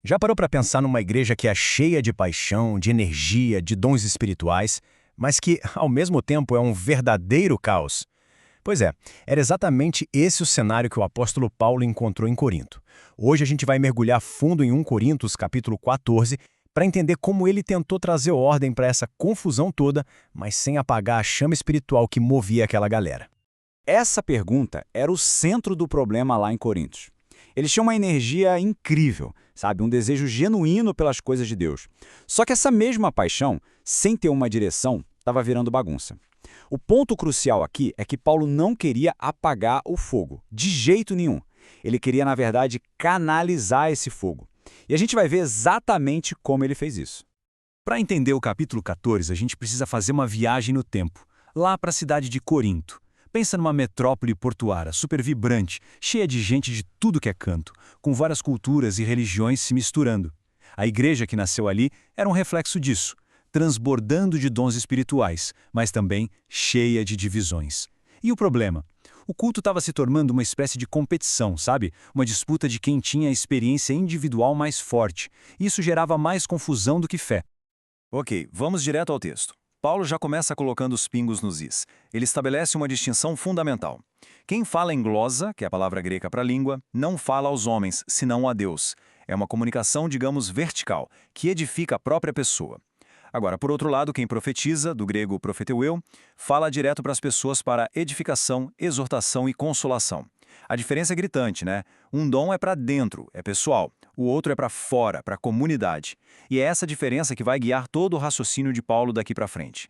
Já parou para pensar numa igreja que é cheia de paixão, de energia, de dons espirituais, mas que, ao mesmo tempo, é um verdadeiro caos? Pois é, era exatamente esse o cenário que o apóstolo Paulo encontrou em Corinto. Hoje a gente vai mergulhar fundo em 1 Coríntios, capítulo 14, para entender como ele tentou trazer ordem para essa confusão toda, mas sem apagar a chama espiritual que movia aquela galera. Essa pergunta era o centro do problema lá em Coríntios. Eles tinham uma energia incrível, sabe? Um desejo genuíno pelas coisas de Deus. Só que essa mesma paixão, sem ter uma direção, estava virando bagunça. O ponto crucial aqui é que Paulo não queria apagar o fogo, de jeito nenhum. Ele queria, na verdade, canalizar esse fogo. E a gente vai ver exatamente como ele fez isso. Para entender o capítulo 14, a gente precisa fazer uma viagem no tempo, lá para a cidade de Corinto. Pensa numa metrópole portuária, super vibrante, cheia de gente de tudo que é canto, com várias culturas e religiões se misturando. A igreja que nasceu ali era um reflexo disso, transbordando de dons espirituais, mas também cheia de divisões. E o problema? O culto estava se tornando uma espécie de competição, sabe? Uma disputa de quem tinha a experiência individual mais forte. Isso gerava mais confusão do que fé. Ok, vamos direto ao texto. Paulo já começa colocando os pingos nos is. Ele estabelece uma distinção fundamental. Quem fala em glosa, que é a palavra grega para língua, não fala aos homens, senão a Deus. É uma comunicação, digamos, vertical, que edifica a própria pessoa. Agora, por outro lado, quem profetiza, do grego profeteueu, fala direto para as pessoas para edificação, exortação e consolação. A diferença é gritante, né? Um dom é para dentro, é pessoal. O outro é para fora, para a comunidade. E é essa diferença que vai guiar todo o raciocínio de Paulo daqui para frente.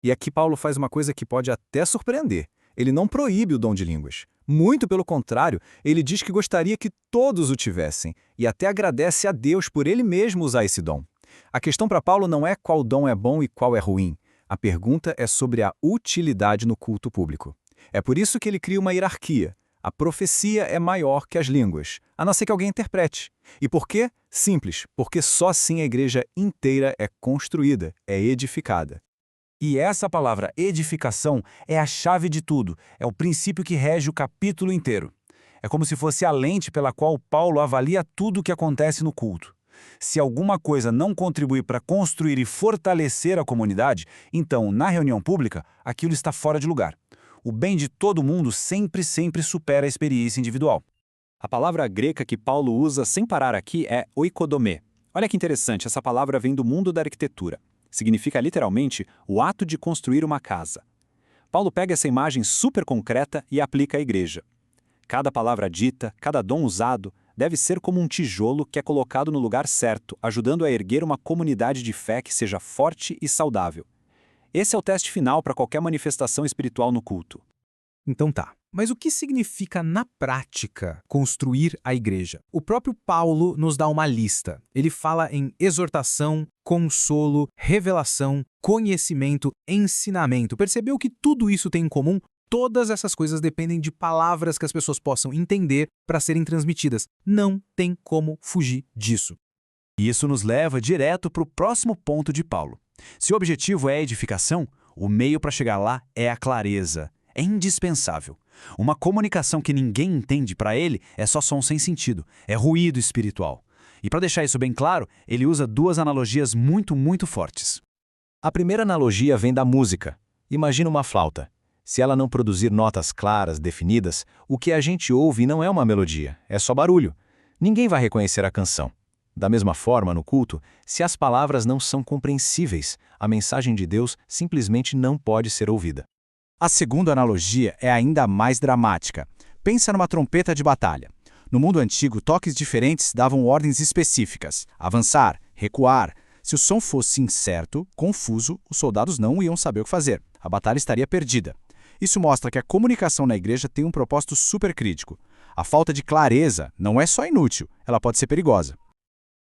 E aqui Paulo faz uma coisa que pode até surpreender. Ele não proíbe o dom de línguas. Muito pelo contrário, ele diz que gostaria que todos o tivessem, e até agradece a Deus por ele mesmo usar esse dom. A questão para Paulo não é qual dom é bom e qual é ruim. A pergunta é sobre a utilidade no culto público. É por isso que ele cria uma hierarquia. A profecia é maior que as línguas, a não ser que alguém interprete. E por quê? Simples, porque só assim a igreja inteira é construída, é edificada. E essa palavra edificação é a chave de tudo, é o princípio que rege o capítulo inteiro. É como se fosse a lente pela qual Paulo avalia tudo o que acontece no culto. Se alguma coisa não contribui para construir e fortalecer a comunidade, então, na reunião pública, aquilo está fora de lugar. O bem de todo mundo sempre supera a experiência individual. A palavra grega que Paulo usa sem parar aqui é oikodomê. Olha que interessante, essa palavra vem do mundo da arquitetura. Significa literalmente o ato de construir uma casa. Paulo pega essa imagem super concreta e aplica à igreja. Cada palavra dita, cada dom usado, deve ser como um tijolo que é colocado no lugar certo, ajudando a erguer uma comunidade de fé que seja forte e saudável. Esse é o teste final para qualquer manifestação espiritual no culto. Então tá, mas o que significa na prática construir a igreja? O próprio Paulo nos dá uma lista. Ele fala em exortação, consolo, revelação, conhecimento, ensinamento. Percebeu que tudo isso tem em comum? Todas essas coisas dependem de palavras que as pessoas possam entender para serem transmitidas. Não tem como fugir disso. E isso nos leva direto para o próximo ponto de Paulo. Se o objetivo é a edificação, o meio para chegar lá é a clareza. É indispensável. Uma comunicação que ninguém entende para ele é só som sem sentido, é ruído espiritual. E para deixar isso bem claro, ele usa duas analogias muito fortes. A primeira analogia vem da música. Imagina uma flauta. Se ela não produzir notas claras, definidas, o que a gente ouve não é uma melodia, é só barulho. Ninguém vai reconhecer a canção. Da mesma forma, no culto, se as palavras não são compreensíveis, a mensagem de Deus simplesmente não pode ser ouvida. A segunda analogia é ainda mais dramática. Pensa numa trompeta de batalha. No mundo antigo, toques diferentes davam ordens específicas: avançar, recuar. Se o som fosse incerto, confuso, os soldados não iam saber o que fazer. A batalha estaria perdida. Isso mostra que a comunicação na igreja tem um propósito super crítico. A falta de clareza não é só inútil, ela pode ser perigosa.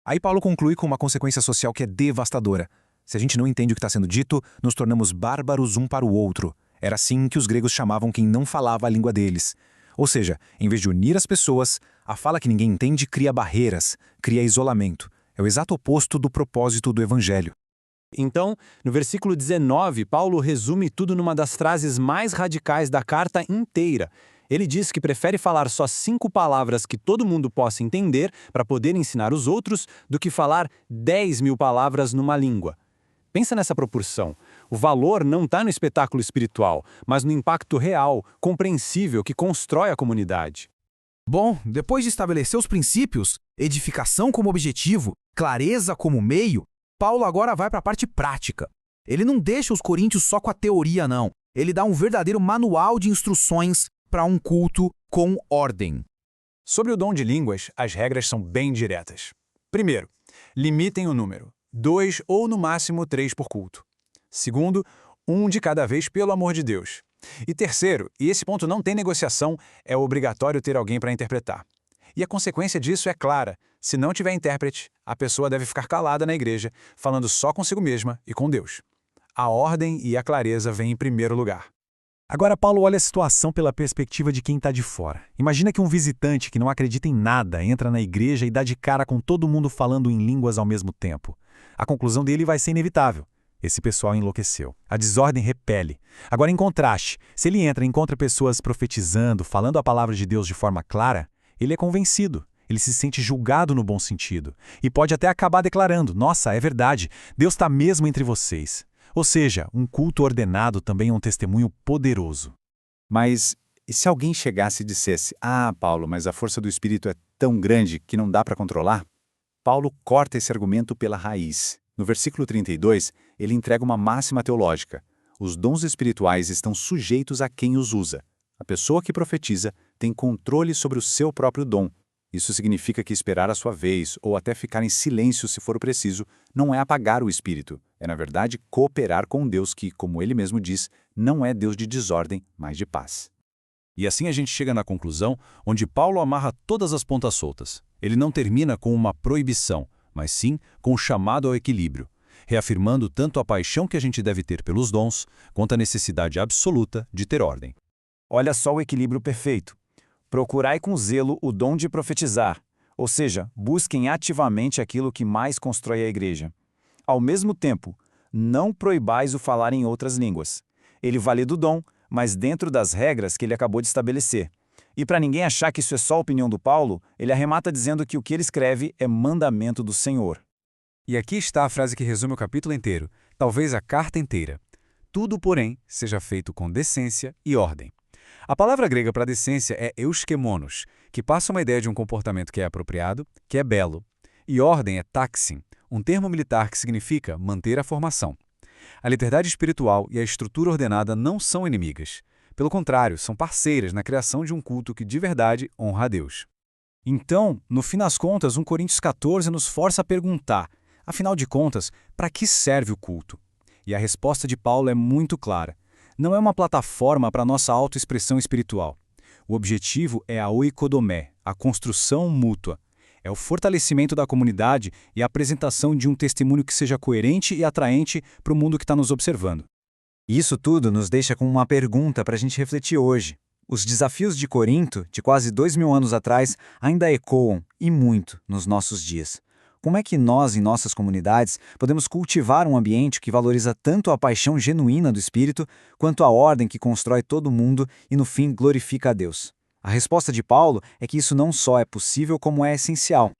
Aí Paulo conclui com uma consequência social que é devastadora. Se a gente não entende o que está sendo dito, nos tornamos bárbaros um para o outro. Era assim que os gregos chamavam quem não falava a língua deles. Ou seja, em vez de unir as pessoas, a fala que ninguém entende cria barreiras, cria isolamento. É o exato oposto do propósito do evangelho. Então, no versículo 19, Paulo resume tudo numa das frases mais radicais da carta inteira. Ele diz que prefere falar só 5 palavras que todo mundo possa entender para poder ensinar os outros do que falar 10.000 palavras numa língua. Pensa nessa proporção. O valor não está no espetáculo espiritual, mas no impacto real, compreensível que constrói a comunidade. Bom, depois de estabelecer os princípios, edificação como objetivo, clareza como meio, Paulo agora vai para a parte prática. Ele não deixa os coríntios só com a teoria, não. Ele dá um verdadeiro manual de instruções para um culto com ordem. Sobre o dom de línguas, as regras são bem diretas. Primeiro, limitem o número, 2 ou no máximo 3 por culto. Segundo, 1 de cada vez pelo amor de Deus. E terceiro, e esse ponto não tem negociação, é obrigatório ter alguém para interpretar. E a consequência disso é clara. Se não tiver intérprete, a pessoa deve ficar calada na igreja, falando só consigo mesma e com Deus. A ordem e a clareza vêm em primeiro lugar. Agora, Paulo olha a situação pela perspectiva de quem está de fora. Imagina que um visitante que não acredita em nada entra na igreja e dá de cara com todo mundo falando em línguas ao mesmo tempo. A conclusão dele vai ser inevitável. Esse pessoal enlouqueceu. A desordem repele. Agora, em contraste, se ele entra e encontra pessoas profetizando, falando a palavra de Deus de forma clara, ele é convencido. Ele se sente julgado no bom sentido. E pode até acabar declarando: nossa, é verdade, Deus está mesmo entre vocês. Ou seja, um culto ordenado também é um testemunho poderoso. Mas e se alguém chegasse e dissesse: ah, Paulo, mas a força do Espírito é tão grande que não dá para controlar? Paulo corta esse argumento pela raiz. No versículo 32, ele entrega uma máxima teológica. Os dons espirituais estão sujeitos a quem os usa. A pessoa que profetiza tem controle sobre o seu próprio dom. Isso significa que esperar a sua vez, ou até ficar em silêncio se for preciso, não é apagar o espírito. É, na verdade, cooperar com Deus que, como ele mesmo diz, não é Deus de desordem, mas de paz. E assim a gente chega na conclusão, onde Paulo amarra todas as pontas soltas. Ele não termina com uma proibição, mas sim com um chamado ao equilíbrio, reafirmando tanto a paixão que a gente deve ter pelos dons, quanto a necessidade absoluta de ter ordem. Olha só o equilíbrio perfeito. Procurai com zelo o dom de profetizar, ou seja, busquem ativamente aquilo que mais constrói a igreja. Ao mesmo tempo, não proibais o falar em outras línguas. Ele vale do dom, mas dentro das regras que ele acabou de estabelecer. E para ninguém achar que isso é só a opinião do Paulo, ele arremata dizendo que o que ele escreve é mandamento do Senhor. E aqui está a frase que resume o capítulo inteiro, talvez a carta inteira. Tudo, porém, seja feito com decência e ordem. A palavra grega para decência é euschemonos, que passa uma ideia de um comportamento que é apropriado, que é belo. E ordem é taxin, um termo militar que significa manter a formação. A liberdade espiritual e a estrutura ordenada não são inimigas. Pelo contrário, são parceiras na criação de um culto que de verdade honra a Deus. Então, no fim das contas, 1 Coríntios 14 nos força a perguntar, afinal de contas, para que serve o culto? E a resposta de Paulo é muito clara. Não é uma plataforma para nossa autoexpressão espiritual. O objetivo é a oikodomé, a construção mútua. É o fortalecimento da comunidade e a apresentação de um testemunho que seja coerente e atraente para o mundo que está nos observando. Isso tudo nos deixa com uma pergunta para a gente refletir hoje. Os desafios de Corinto, de quase 2000 anos atrás, ainda ecoam, e muito, nos nossos dias. Como é que nós, em nossas comunidades, podemos cultivar um ambiente que valoriza tanto a paixão genuína do Espírito, quanto a ordem que constrói todo mundo e, no fim, glorifica a Deus? A resposta de Paulo é que isso não só é possível, como é essencial.